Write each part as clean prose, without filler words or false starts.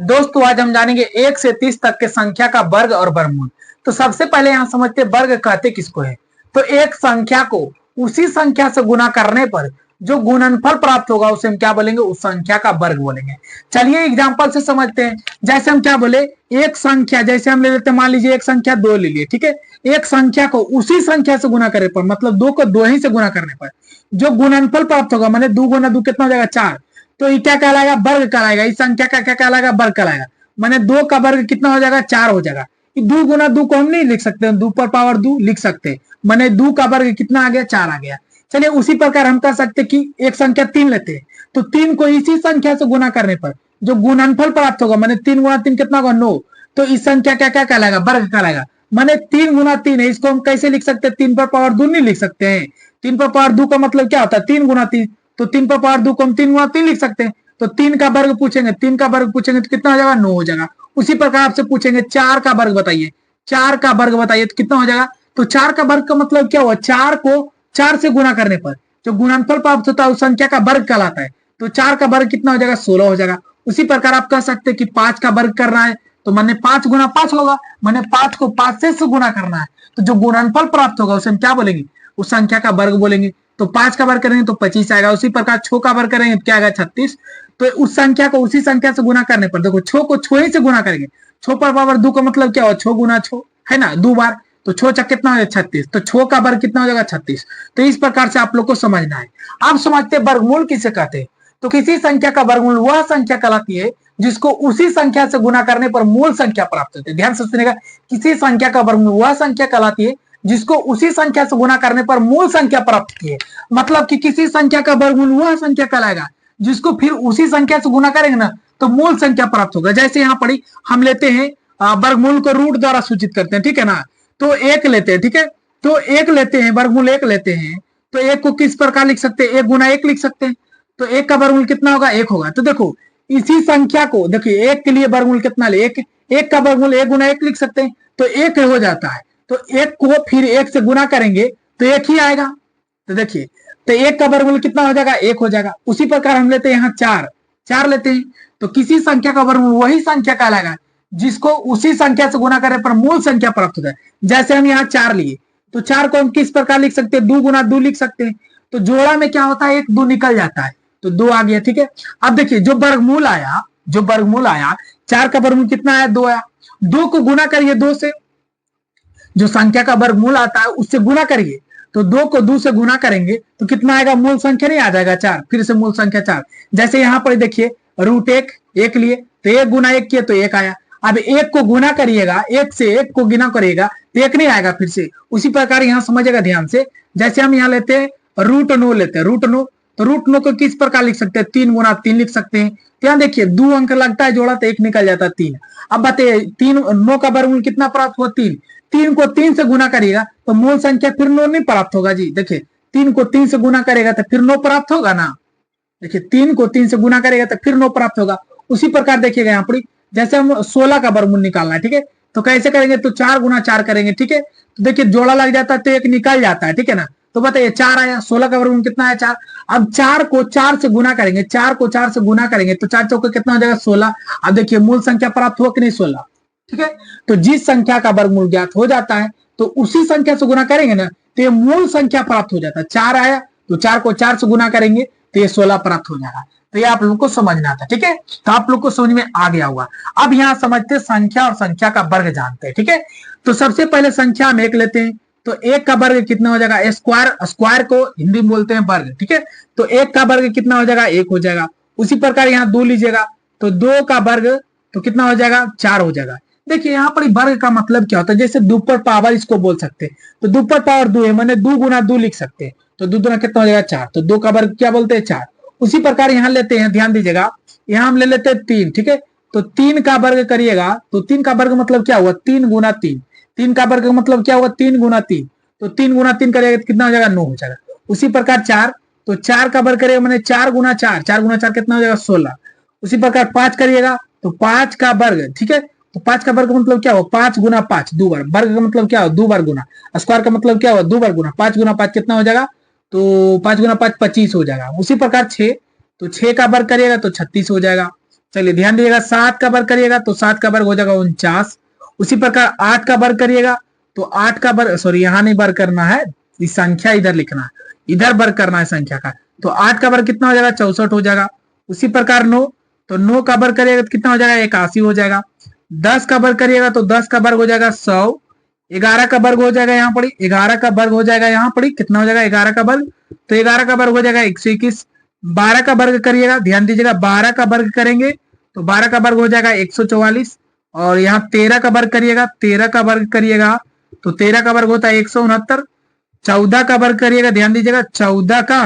दोस्तों आज हम जानेंगे 1 से 30 तक के संख्या का वर्ग और वर्गमूल। तो सबसे पहले यहाँ समझते वर्ग कहते किसको है। तो एक संख्या को उसी संख्या से गुना करने पर जो गुणनफल प्राप्त होगा उसे हम क्या बोलेंगे, उस संख्या का वर्ग बोलेंगे। चलिए एग्जांपल से समझते हैं। जैसे हम क्या बोले, एक संख्या जैसे हम ले लेते हैं, मान लीजिए एक संख्या 2 ले लिए, ठीक है। एक संख्या को उसी संख्या से गुना करने पर, मतलब 2 को 2 ही से गुना करने पर जो गुणनफल प्राप्त होगा, माने 2 गुना 2 कितना हो जाएगा 4, तो ये क्या कहलाएगा, वर्ग कहलाएगा। इस संख्या का क्या कहलाएगा, वर्ग कहलाएगा। माने 2 का वर्ग कितना हो जाएगा, 4 हो जाएगा। 2 गुना 2 को हम नहीं लिख सकते, 2 पर पावर 2 लिख सकते हैं। माने 2 का वर्ग कितना आ गया, 4 आ गया। चलिए उसी प्रकार हम कह सकते कि एक संख्या 3 लेते हैं, तो 3 को इसी संख्या से गुना करने पर जो गुणनफल प्राप्त होगा, माने 3 गुना 3 कितना होगा 9, तो इस संख्या क्या क्या कहलाएगा, वर्ग कहलाएगा। माने 3 गुना 3 है, इसको हम कैसे लिख सकते हैं, 3 पर पावर 2 नहीं लिख सकते हैं। 3 पर पावर 2 का मतलब क्या होता है, 3 गुना 3, तो 3 पर पावर 2 को हम 3 गुना 3 लिख सकते हैं। तो 3 का वर्ग पूछेंगे, 3 का वर्ग पूछेंगे तो कितना हो जाएगा, 9 हो जाएगा। उसी प्रकार आपसे पूछेंगे 4 का वर्ग बताइए, 4 का वर्ग बताइए तो कितना हो जाएगा। तो 4 का वर्ग का मतलब क्या हुआ, 4 को 4 से गुना करने पर जो गुणनफल प्राप्त होता है उस संख्या का वर्ग कहलाता है। तो 4 का वर्ग कितना हो जाएगा, 16 हो जाएगा। उसी प्रकार आप कह सकते हैं कि 5 का वर्ग करना है, तो मैंने 5 गुना 5 होगा, मैंने 5 को 5 से गुना करना है, तो जो गुणनफल प्राप्त होगा उसे हम क्या बोलेंगे, उस संख्या का वर्ग बोलेंगे। तो 5 का वर्ग करेंगे तो 25 आएगा। उसी प्रकार 6 का वर्ग करेंगे तो क्या आएगा, 36। तो उस संख्या को उसी संख्या से गुना करने पर, देखो 6 को 6 ही से गुना करेंगे, 6 पर पावर 2 का मतलब क्या हुआ, 6 गुना 6 है ना, 2 बार, तो 6 चक कितना हो जाएगा 36, तो 6 का वर्ग कितना हो जाएगा 36। तो इस प्रकार से आप लोग को समझना है। आप समझते वर्गमूल किसे कहते हैं, तो किसी संख्या का वर्गमूल वह संख्या कहलाती है जिसको उसी संख्या से गुना करने पर मूल संख्या प्राप्त होती है। ध्यान से सुनिएगा, किसी संख्या का वर्गमूल वह संख्या कहलाती है जिसको उसी संख्या से गुना करने पर मूल संख्या प्राप्त होती है। मतलब कि किसी संख्या का वर्गमूल वह संख्या कहलाएगा जिसको फिर उसी संख्या से गुना करेंगे ना तो मूल संख्या प्राप्त होगा। जैसे यहाँ पढ़ी, हम लेते हैं वर्गमूल को रूट द्वारा सूचित करते हैं, ठीक है ना। तो 1 लेते हैं, ठीक है, तो 1 लेते हैं, वर्गमूल 1 लेते हैं, तो 1 को किस प्रकार लिख सकते हैं, 1 गुना 1 लिख सकते हैं। तो 1 का वर्गमूल कितना होगा, 1 होगा। तो देखो इसी संख्या को देखिए, 1 के लिए वर्गमूल कितना ले, 1 का वर्गमूल 1 गुना 1 लिख सकते हैं, तो 1 हो जाता है। तो 1 को फिर 1 से गुना करेंगे तो 1 ही आएगा। तो देखिए, तो 1 का वर्गमूल कितना हो जाएगा, 1 हो जाएगा। उसी प्रकार हम लेते हैं यहाँ 4 लेते हैं, तो किसी संख्या का वर्गमूल वही संख्या कहलाएगा जिसको उसी संख्या से गुना करने पर मूल संख्या प्राप्त होता है। जैसे हम यहाँ 4 लिए, तो 4 को हम किस प्रकार लिख सकते हैं, 2 गुना 2 लिख सकते हैं। तो जोड़ा में क्या होता है, 1 2 निकल जाता है, तो 2 आ गया, ठीक है। अब देखिए जो वर्गमूल आया, 4 का वर्गमूल कितना आया, 2 आया। 2 को गुना करिए 2 से, जो संख्या का वर्गमूल आता है उससे गुना करिए, तो 2 को 2 से गुना करेंगे तो कितना आएगा, मूल संख्या नहीं आ जाएगा 4, फिर से मूल संख्या 4। जैसे यहाँ पर देखिए रूट 1 लिए, तो 1 गुना 1 किए तो 1 आया। अब 1 को गुना करिएगा, 1 से 1 को गुना करिएगा तो 1 नहीं आएगा फिर से। उसी प्रकार यहाँ समझिएगा ध्यान से, जैसे हम यहाँ लेते हैं रूट 9 लेते हैं, रूट 9, तो रूट 9 को किस प्रकार लिख सकते हैं, 3 गुना 3 लिख सकते हैं। ध्यान देखिए 2 अंक लगता है जोड़ा तो 1 निकल जाता है 3। अब बताइए 9 का वर्गमूल कितना प्राप्त हुआ, 3। 3 को 3 से गुना करिएगा तो मूल संख्या फिर 9 नहीं प्राप्त होगा जी। देखिए 3 को 3 से गुना करेगा तो फिर 9 प्राप्त होगा ना। देखिए 3 को 3 से गुना करेगा तो फिर 9 प्राप्त होगा। उसी प्रकार देखिएगा यहाँ पर, जैसे हम 16 का वर्गमूल निकालना है, ठीक है, तो कैसे करेंगे, तो 4 गुना 4 करेंगे, ठीक है। तो देखिए जोड़ा लग जाता है तो 1 निकल जाता है, ठीक है ना। तो बताइए 4 आया, 16 का वर्गमूल कितना है, 4। अब 4 को 4 से गुना करेंगे, 4 को 4 से गुना करेंगे तो 4 चौके कितना हो जाएगा, 16। अब देखिए मूल संख्या प्राप्त हुआ कि नहीं, 16, ठीक है। तो जिस संख्या का वर्गमूल ज्ञात हो जाता है तो उसी संख्या से गुना करेंगे ना तो ये मूल संख्या प्राप्त हो जाता है। 4 आया तो 4 को 4 से गुना करेंगे तो ये 16 प्राप्त हो जाएगा। तो ये आप लोग को समझना था, ठीक है। तो आप लोग को समझ में आ गया होगा। अब यहाँ समझते संख्या और संख्या का वर्ग जानते हैं, ठीक है। तो सबसे पहले संख्या हम 1 लेते हैं, तो 1 का वर्ग कितना हो जाएगा, स्क्वायर, स्क्वायर को हिंदी में बोलते हैं वर्ग, ठीक है। तो 1 का वर्ग कितना हो जाएगा, 1 हो जाएगा। उसी प्रकार यहाँ 2 लीजिएगा तो 2 का वर्ग तो कितना हो जाएगा, 4 हो जाएगा। देखिए यहाँ पर वर्ग का मतलब क्या होता है, जैसे 2 पर पावर इसको बोल सकते हैं, तो 2 पर पावर 2 है, मैंने 2 गुना 2 लिख सकते हैं, तो 2 गुना कितना हो जाएगा, 4। तो 2 का वर्ग क्या बोलते हैं, 4। उसी प्रकार यहाँ लेते हैं, ध्यान दीजिएगा, यहाँ हम ले लेते हैं 3, ठीक है। तो 3 का वर्ग करिएगा तो 3 का वर्ग मतलब क्या हुआ, 3 गुना 3। 3 का वर्ग मतलब क्या हुआ, 3 गुना 3, तो 3 गुना 3 करिएगा तो कितना हो जाएगा, 9 हो जाएगा। उसी प्रकार 4, तो 4 का वर्ग करिएगा मैंने 4 गुना 4, 4 गुना 4 कितना हो जाएगा, 16। उसी प्रकार 5 करिएगा तो 5 का वर्ग, ठीक है, तो 5 का वर्ग मतलब क्या हुआ, 5 गुना 5, 2 बार। वर्ग का मतलब क्या हुआ, 2 बार गुना। स्क्वायर का मतलब क्या हुआ, 2 बार गुना। 5 गुना 5 कितना हो जाएगा, तो 5 गुना 5 25 हो जाएगा। उसी प्रकार 6, तो 6 का वर्ग करिएगा तो 36 हो जाएगा। चलिए ध्यान दीजिएगा, 7 का वर्ग करिएगा तो 7 का वर्ग हो जाएगा 49। उसी प्रकार 8 का वर्ग करिएगा तो 8 का वर्ग, सॉरी यहाँ नहीं वर्ग करना है, इस संख्या इधर लिखना है, इधर वर्ग करना है संख्या का। तो 8 का वर्ग कितना हो जाएगा, 64 हो जाएगा। उसी प्रकार 9, तो 9 का वर्ग करिएगा तो कितना हो जाएगा, 81 हो जाएगा। 10 का वर्ग करिएगा तो 10 का वर्ग हो जाएगा 100। 11 का वर्ग हो जाएगा यहाँ पर, 11 का वर्ग हो जाएगा यहाँ पर कितना हो जाएगा, 11 का वर्ग, तो 11 का वर्ग हो जाएगा 121। 12 का वर्ग करिएगा, ध्यान दीजिएगा 12 का वर्ग करेंगे तो 12 का वर्ग हो जाएगा 144। और यहाँ 13 का वर्ग करिएगा, 13 का वर्ग करिएगा तो 13 का वर्ग होता है 169। 14 का वर्ग करिएगा, ध्यान दीजिएगा 14 का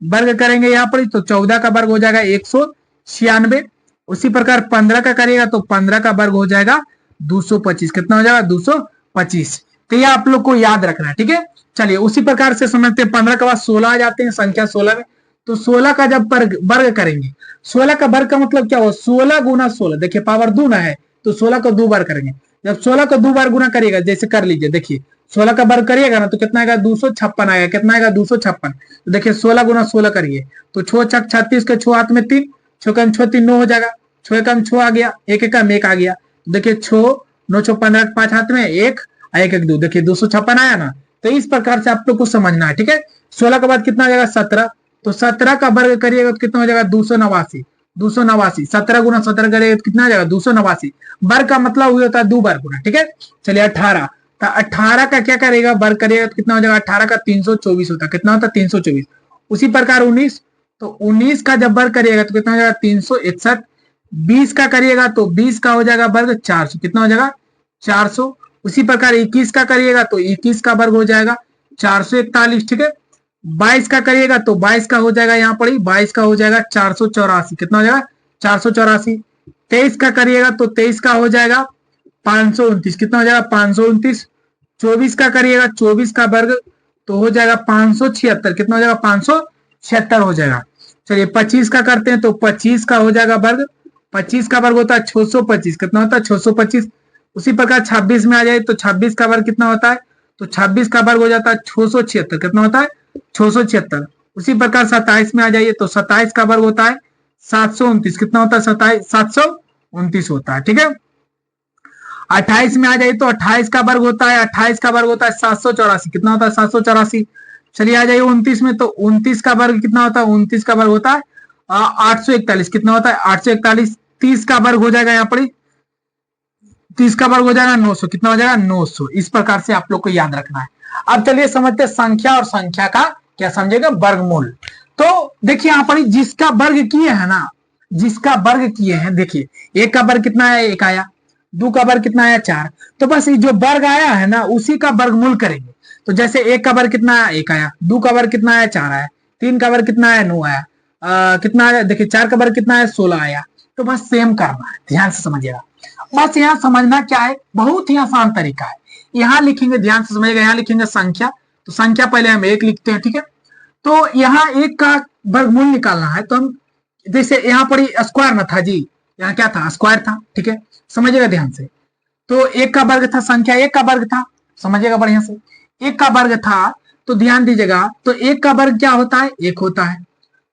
वर्ग करेंगे यहाँ पर तो 14 का वर्ग हो जाएगा 196। उसी प्रकार 15 का करिएगा तो 15 का वर्ग हो जाएगा 225। कितना हो जाएगा, 225। तो ये आप लोग को याद रखना है, ठीक है। चलिए उसी प्रकार से समझते हैं, 15 के बाद 16 आ जाते हैं संख्या 16 में। तो 16 का जब वर्ग करेंगे, 16 का वर्ग का मतलब क्या हो, 16 गुना 16, देखिए पावर दूना है तो 16 को 2 बार करेंगे। जब 16 को 2 बार गुना करिएगा, जैसे कर लीजिए, देखिए 16 का वर्ग करिएगा ना तो कितना आएगा, 256 आएगा। कितना आएगा, 256। तो देखिए 16 गुना 16 करिए तो 6 छक 36 के 6 हाथ में 3, 6 कम 6 3 9 हो जाएगा। 6 कम 6 आ गया, 1 कम 1 आ गया। देखिए 6 9 6 15 5 हाथ में 1 1 1 2, देखिए 256 आया ना। तो इस प्रकार से आप लोग को समझना है, ठीक है। 16 के बाद कितना आ जाएगा, 17। तो 17 का वर्ग करिएगा तो कितना हो जाएगा, 289। 289 17 गुना 17 करिएगा तो कितना आ जाएगा, 289। वर्ग का मतलब हुआ होता है 2 बार गुना, ठीक है। चलिए 18, तो 18 का क्या करेगा, वर्ग करिएगा तो कितना हो जाएगा, 18 का 324 होता है। कितना होता है, 324। उसी प्रकार 19, तो 19 का जब वर्ग करिएगा तो कितना हो जाएगा, 361। 20 का करिएगा तो 20 का हो जाएगा वर्ग 400। कितना हो जाएगा, 400। उसी प्रकार 21 का करिएगा तो 21 का वर्ग हो जाएगा 441, ठीक है। 22 का करिएगा तो 22 का हो जाएगा यहाँ पर ही, 22 का हो जाएगा 484। कितना हो जाएगा, 484। 23 का करिएगा तो 23 का हो जाएगा 529। कितना हो जाएगा, 529। 24 का करिएगा, 24 का वर्ग तो हो जाएगा 576। कितना हो जाएगा, 576 हो जाएगा। चलिए 25 का करते हैं तो 25 का हो जाएगा वर्ग, 25 का वर्ग होता है 625। कितना होता है, 625। उसी प्रकार 26 में आ जाए तो 26 का वर्ग कितना होता है, तो 26 का वर्ग हो जाता है 676। कितना होता है, 676। उसी प्रकार 27 में आ जाइए तो 27 का वर्ग होता है 729। कितना होता है, 729 होता है, ठीक है। 28 में आ जाइए तो 28 का वर्ग होता है, 28 का वर्ग होता है 784। कितना होता है, 784। चलिए आ जाइए 29 में, तो 29 का वर्ग कितना होता है, 29 का वर्ग होता है 841। कितना होता है, 841। 30 का वर्ग हो जाएगा यहाँ पर, 30 का वर्ग हो जाएगा 900। कितना हो जाएगा, 900। इस प्रकार से आप लोग को याद रखना है। अब चलिए समझते हैं संख्या और संख्या का क्या समझेगा, वर्गमूल। तो देखिए यहाँ पर जिसका वर्ग किए हैं ना, जिसका वर्ग किए हैं, देखिए 1 का वर्ग कितना आया, 1 आया। 2 का वर्ग कितना आया, 4। तो बस ये जो वर्ग आया है ना उसी का वर्गमूल करेंगे। तो जैसे 1 का वर्ग कितना आया, 1 आया। 2 का वर्ग कितना आया, 4 आया। 3 का वर्ग कितना आया, 9 आया। कितना आया, देखिए 4 का वर्ग कितना आया, 16 आया। तो बस सेम करना है, ध्यान से समझिएगा। बस यहाँ समझना क्या है, बहुत ही आसान तरीका है। यहाँ लिखेंगे, ध्यान से समझिएगा, यहाँ लिखेंगे संख्या, तो संख्या पहले हम 1 लिखते हैं, ठीक है। तो यहाँ 1 का वर्गमूल निकालना है तो हम, जैसे यहाँ पर स्क्वायर ना था जी, यहाँ क्या था, स्क्वायर था, ठीक है। समझिएगा ध्यान से। तो 1 का वर्ग था, संख्या 1 का वर्ग था, समझिएगा बढ़िया से। 1 का वर्ग था तो ध्यान दीजिएगा, तो 1 का वर्ग क्या होता है, 1 होता है।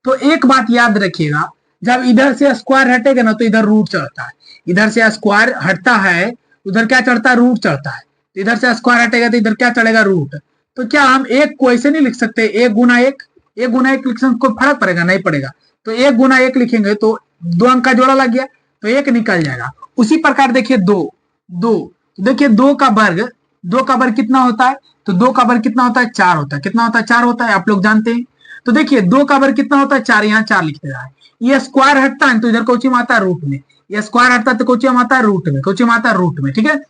तो एक बात याद रखिएगा, जब इधर से स्क्वायर हटेगा ना तो इधर रूट चढ़ता है। इधर से स्क्वायर हटता है, उधर क्या चढ़ता है, रूट चढ़ता है। तो इधर से स्क्वायर हटेगा तो इधर क्या चढ़ेगा, रूट। तो क्या हम 1 को ऐसे नहीं लिख सकते, 1 गुना 1, 1 गुना 1 लिख सकते, कोई फर्क पड़ेगा, नहीं पड़ेगा। तो 1 गुना 1 लिखेंगे तो 2 अंक का जोड़ा लग गया तो 1 निकल जाएगा। उसी प्रकार देखिए 2, देखिए 2 का वर्ग कितना होता है, तो 2 का वर्ग कितना होता है, 4 होता है। कितना होता है, 4 होता है, आप लोग जानते हैं। तो देखिए 2 का वर्ग कितना होता है, 4, यहाँ 4 लिखते हैं। ये स्क्वायर हटता है तो इधर कोची में आता है, रूट में। ये स्क्वायर हटता है तो कोची में आता है, रूट में। कोची में आता है, रूट में, ठीक है।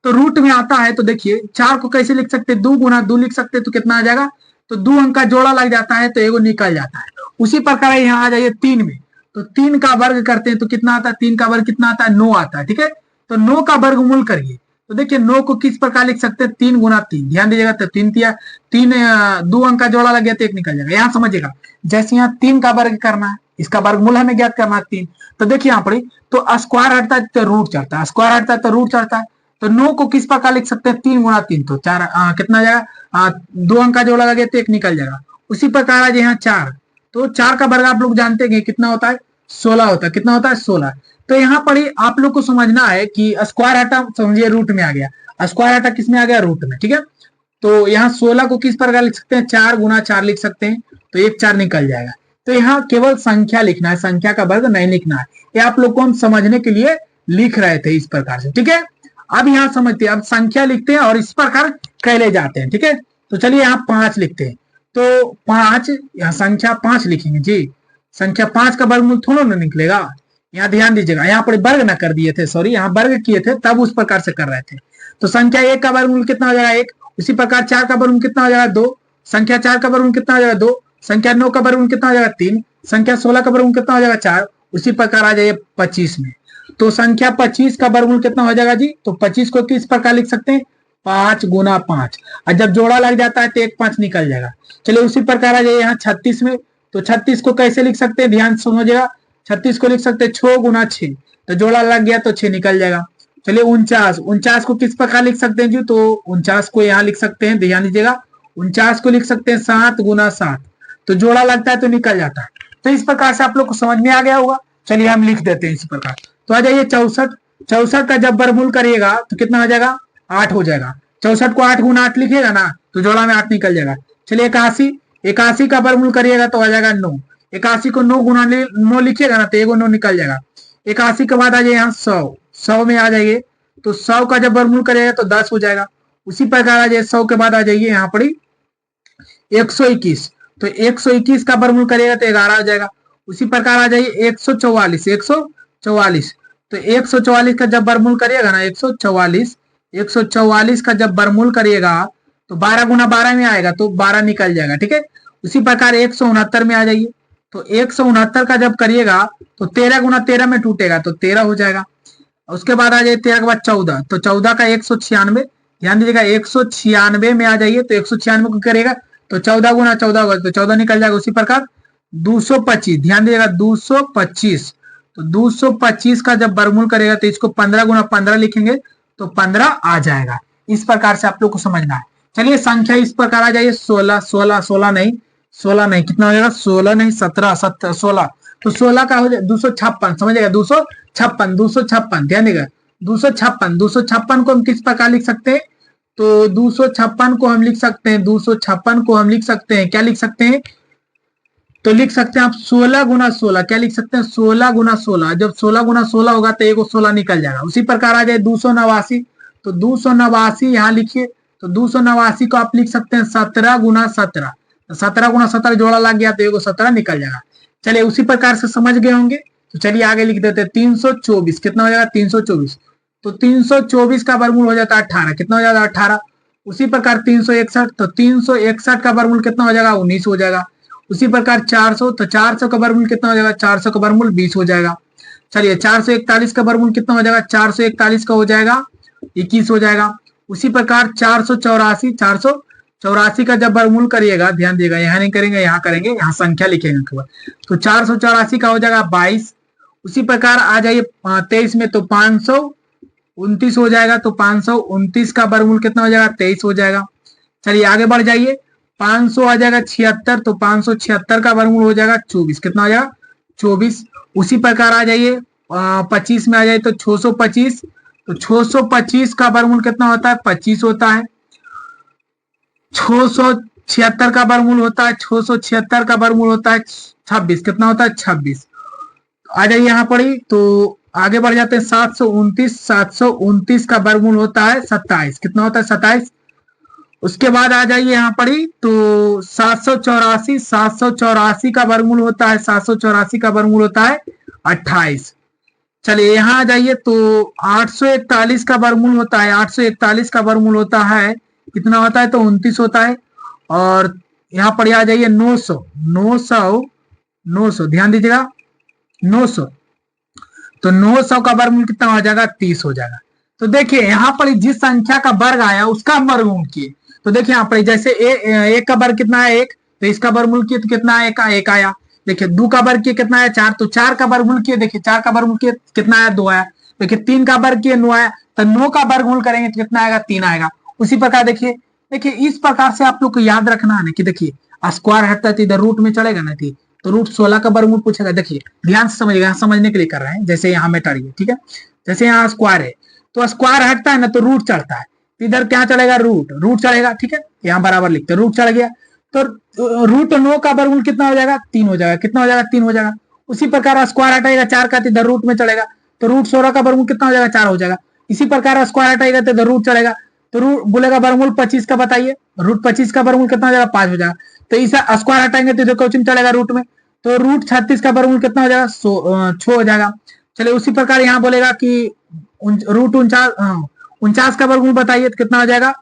तो रूट में आता है तो देखिए 4 को कैसे लिख सकते हैं, 2 गुना 2 लिख सकते हैं। तो कितना आ जाएगा, तो 2 अंक का जोड़ा लग जाता है तो एगो निकल जाता है। उसी प्रकार यहाँ आ जाइए 3 में, तो 3 का वर्ग करते हैं तो कितना आता है, 3 का वर्ग कितना आता है, 9 आता है, ठीक है। तो 9 का वर्गमूल करिए तो देखिए 9 को किस प्रकार लिख सकते हैं, 3 गुना 3। ध्यान दीजिएगा, तो 3 2 अंक का जोड़ा लग गया तो 1 निकल जाएगा। यहाँ समझिएगा, जैसे यहाँ 3 का वर्ग करना है, इसका वर्गमूल हमें ज्ञात करना है 3। तो देखिए यहाँ पर तो स्क्वायर हटता है तो रूट चढ़ता है, स्क्वायर हटता है तो रूट चढ़ता है। तो 9 को किस प्रकार लिख सकते हैं, 3 गुना 3, तो 4 कितना जाएगा, 2 अंक का जोड़ा लगे तो 1 निकल जाएगा। उसी प्रकार आज यहाँ 4, तो 4 का वर्ग आप लोग जानते हैं कितना होता है, 16 होता है। कितना होता है, 16। तो यहाँ पर ही आप लोग को समझना है कि स्क्वायर हटा समझिए रूट में आ गया, स्क्वायर हटा किस में आ गया, रूट में। ठीक है, तो यहाँ 16 को किस प्रकार लिख सकते हैं, 4 गुना 4 लिख सकते हैं, तो 1 4 निकल जाएगा। तो यहाँ केवल संख्या लिखना है, संख्या का वर्ग नहीं लिखना है। ये आप लोग को हम समझने के लिए लिख रहे थे इस प्रकार से। ठीक है, अब यहाँ समझते हैं, अब संख्या लिखते हैं और इस प्रकार कैले जाते हैं। ठीक है, तो चलिए यहाँ 5 लिखते हैं, तो 5 यहाँ संख्या 5 लिखेंगे जी, संख्या 5 का वर्गमूल थोड़ा ना निकलेगा। यहाँ ध्यान दीजिएगा, यहाँ पर वर्ग ना कर दिए थे, सॉरी यहाँ वर्ग किए थे तब उस प्रकार से कर रहे थे। तो संख्या 1 का वर्गमूल कितना हो जाएगा, 1। उसी प्रकार 4 का वर्गमूल कितना हो जाएगा, 2। संख्या 4 का वर्गमूल कितना हो जाएगा, 2। संख्या 9 का वर्गमूल कितना हो जाएगा, 3। संख्या 16 का वर्गमूल कितना हो जाएगा, 4। उसी प्रकार आ जाइए 25 में, तो संख्या 25 का वर्गमूल कितना हो जाएगा जी, तो 25 को किस प्रकार लिख सकते हैं, 5 गुना 5, और जब जोड़ा लग जाता है तो 1 5 निकल जाएगा। चलिए उसी प्रकार आ जाइए यहाँ 36 में, तो 36 को कैसे लिख सकते हैं, ध्यान समझिएगा, 36 को लिख सकते हैं 6 गुना 6, तो जोड़ा लग गया तो 6 निकल जाएगा। चलिए 49 को किस प्रकार लिख सकते हैं जी, तो 49 को यहाँ लिख सकते हैं, ध्यान दीजिएगा, 49 को लिख सकते हैं 7 गुना 7, तो जोड़ा लगता है तो निकल जाता है। तो इस प्रकार से आप लोग को समझ में आ गया होगा। चलिए हम लिख देते हैं इसी प्रकार। तो आ जाइए 64 का जब वर्गमूल करिएगा तो कितना हो जाएगा, 8 हो जाएगा। 64 को 8 गुना 8 लिखिएगा ना, तो जोड़ा में 8 निकल जाएगा। चलिए 81 का वर्गमूल करिएगा तो आ जाएगा 9। 81 को 9 गुना 9 लिखिएगा ना, तो 1 9 निकल जाएगा। 81 के बाद आ जाइए यहाँ 100 में आ जाइए, तो 100 का जब वर्गमूल करिएगा तो 10 हो जाएगा। उसी प्रकार आ जाइए 100 के बाद आ जाइए यहाँ पर 121, तो 121 का वर्गमूल करिएगा तो 11 हो जाएगा। उसी प्रकार आ जाइए 144, तो 144 का जब वर्गमूल करिएगा ना, 144 का जब वर्गमूल करिएगा तो 12 गुना 12 में आएगा, तो 12 निकल जाएगा। ठीक है, उसी प्रकार 169 में आ जाइए, तो 169 का जब करिएगा तो 13 गुना 13 में टूटेगा, तो 13 हो जाएगा। उसके बाद आ जाइए 13 के बाद 14, तो 14 का 196, ध्यान दीजिएगा 196 में आ जाइए, तो 196 को करेगा तो 14 गुना 14 होगा, तो 14 निकल जाएगा। उसी प्रकार 225, ध्यान दीजिएगा 225, तो 225 का जब वर्गमूल करेगा तो इसको 15 गुना 15 लिखेंगे तो 15 आ जाएगा। इस प्रकार से आप लोग को समझना है। चलिए संख्या इस प्रकार आ जाइए 16 नहीं, कितना हो जाएगा, 16 नहीं 17, 16, तो 16 का हो जाए 256, समझिएगा 256, ध्यान देगा 256 को हम किस प्रकार लिख सकते हैं, तो 256 को हम लिख सकते हैं, 256 को हम लिख सकते हैं, क्या लिख सकते हैं, तो लिख सकते हैं आप 16 गुना 16, क्या लिख सकते हैं 16 गुना 16, जब 16 गुना 16 होगा तो एक 16 निकल जाएगा। उसी प्रकार आ जाए 289, तो 289 यहाँ लिखिए, तो 289 को आप लिख सकते हैं 17 गुना 17, 17 गुना 17 जोड़ा लग गया तो एक 17 निकल जाएगा। चलिए उसी प्रकार से समझ गए होंगे, तो चलिए आगे लिख देते हैं 324, कितना हो जाएगा 324, तो 324 का वर्गमूल हो जाता है 18, कितना हो जाएगा 18। उसी प्रकार 361, तो 361 का वर्गमूल कितना हो जाएगा 19 हो जाएगा। उसी प्रकार 400, तो 400 का वर्गमूल कितना हो जाएगा, 400 का वर्गमूल 20 हो जाएगा। चलिए 441 का वर्गमूल कितना हो जाएगा, 441 का हो जाएगा 21 हो जाएगा। उसी प्रकार 484 का जब वर्गमूल करिएगा, ध्यान दिएगा यहाँ नहीं करेंगे, यहाँ करेंगे, यहाँ संख्या लिखेंगे केवल, तो 484 का हो जाएगा 22। उसी प्रकार आ जाइए 23 में, तो 529 हो जाएगा, तो 529 का वर्गमूल कितना हो जाएगा 23 हो जाएगा। चलिए आगे बढ़ जाइए, 500 आ जाएगा 76, तो 576 का वर्गमूल हो जाएगा 24, कितना हो जाएगा 24। उसी प्रकार आ जाइए 25 में आ जाए तो 625, तो 625 का वर्गमूल कितना होता है 25 होता है। 676 का वर्गमूल होता है 676 का वर्गमूल होता है 26, कितना होता है 26। आ जाइए यहाँ पर ही, तो आगे बढ़ जाते हैं 729 का वर्गमूल होता है 27, कितना होता है 27। उसके बाद आ जाइए यहाँ पर ही, तो 784 का वर्गमूल होता है 784 का वर्गमूल होता है 28। चलिए यहाँ आ जाइए, तो 841 का वर्गमूल होता है, 841 का वर्गमूल होता है कितना होता है, तो 29 होता है। और यहाँ पर आ जाइए 900, ध्यान दीजिएगा 900, तो 900 का वर्गमूल कितना हो जाएगा 30 हो जाएगा। तो देखिए यहाँ पर जिस संख्या का वर्ग आया उसका वर्गमूल किए, तो देखिए यहाँ पर जैसे एक का वर्ग कितना है 1, तो इसका वर्गमूल किए तो कितना है 1 आया। देखिए 2 का वर्ग किए कितना है 4, तो 4 का वर्गमूल किए, देखिए 4 का वर्गमूल किए कितना आया 2 आया। देखिए 3 का वर्ग किए 9 आया, तो 9 का वर्गमूल करेंगे तो कितना आएगा 3 आएगा। उसी प्रकार देखिए इस प्रकार से आप लोग को याद रखना है कि देखिए स्क्वायर हटता है तो इधर रूट में चलेगा ना, थी तो रूट 16 का वर्गमूल पूछेगा। देखिए ध्यान से समझिएगा, समझने के लिए कर रहे हैं। जैसे यहाँ में टड़िए, ठीक है, जैसे यहाँ स्क्वायर है तो स्क्वायर हटता है ना तो रूट चढ़ता है, इधर क्या चढ़ेगा, रूट चढ़ेगा, ठीक है, यहाँ बराबर लिखते हैं, रूट चढ़ गया तो रूट 9 का वर्गमूल कितना हो जाएगा, 3 हो जाएगा, कितना हो जाएगा, 3 हो जाएगा। उसी प्रकार स्क्वायर हटाएगा 4 का तो इधर रूट में चढ़ेगा, तो रूट 16 का वर्गमूल कितना हो जाएगा, 4 हो जाएगा। इसी प्रकार स्क्वायर हटाएगा तो इधर रूट चढ़ेगा, तो रूट बोलेगा वर्गमूल 25 का बताइए, रूट 25 का वर्गमूल कितना हो जाएगा, 5 हो जाएगा। तो इसे स्क्वायर हटाएंगे तो इधर क्वेश्चन चलेगा रूट में, तो रूट 36 का वर्गमूल कितना हो जाएगा, 6 हो जाएगा। चलिए उसी प्रकार यहाँ बोलेगा कि रूट 49 का वर्गमूल बताइए तो कितना हो जाएगा,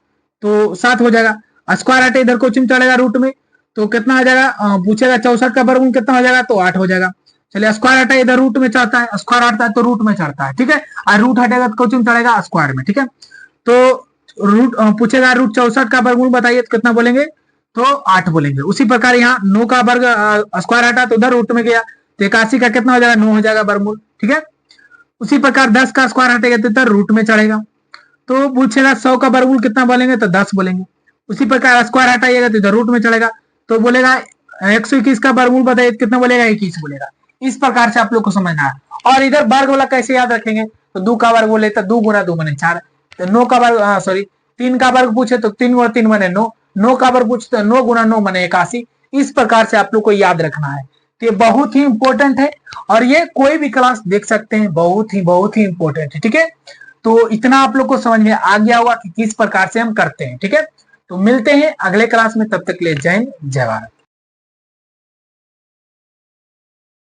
तो 7 हो जाएगा। स्क्वायर हटे इधर क्वेश्चन चलेगा रूट में, तो कितना आ जाएगा, पूछेगा 64 का वर्गमूल कितना हो जाएगा, तो 8 हो जाएगा। चलिए स्क्वायर हटा इधर रूट में चढ़ता है, स्क्वायर हटता है तो रूट में चढ़ता है, ठीक है, और रूट हटेगा तो क्वेश्चन चढ़ेगा स्क्वायर में, ठीक है। तो रूट पूछेगा रूट 64 का वर्गमूल बताइए तो कितना बोलेंगे, तो 8 बोलेंगे। उसी प्रकार यहाँ 9 का वर्ग स्क्वायर हटा तो उधर रूट में गया, तो 81 का कितना हो जाएगा, 9 हो जाएगा वर्गमूल, ठीक है। उसी प्रकार 10 का स्क्वायर हटेगा तो इधर रूट में चढ़ेगा, तो पूछेगा 100 का वर्गमूल कितना बोलेंगे, तो 10 बोलेंगे। उसी प्रकार स्क्वायर हटाइएगा तो इधर रूट में चढ़ेगा, तो बोलेगा 121 का वर्गमूल बताइए कितना बोलेगा, 21 बोलेगा। इस प्रकार से आप लोग को समझना है। और इधर वर्ग वाला कैसे याद रखेंगे, तो 2 का वर्ग बोले तो 2 गुना 2 बने 4, तो 9 का वर्ग सॉरी 3 का वर्ग पूछे तो 3 गुना 3 बने 9, 9 का वर्ग पूछे तो 9 गुना 9 बने 81। इस प्रकार से आप लोग को याद रखना है, तो ये बहुत ही इंपॉर्टेंट है और ये कोई भी क्लास देख सकते हैं, बहुत ही इंपॉर्टेंट है, ठीक है। तो इतना आप लोग को समझ में आ गया होगा कि किस प्रकार से हम करते हैं, ठीक है। तो मिलते हैं अगले क्लास में, तब तक के लिए जय हिंद जय भारत।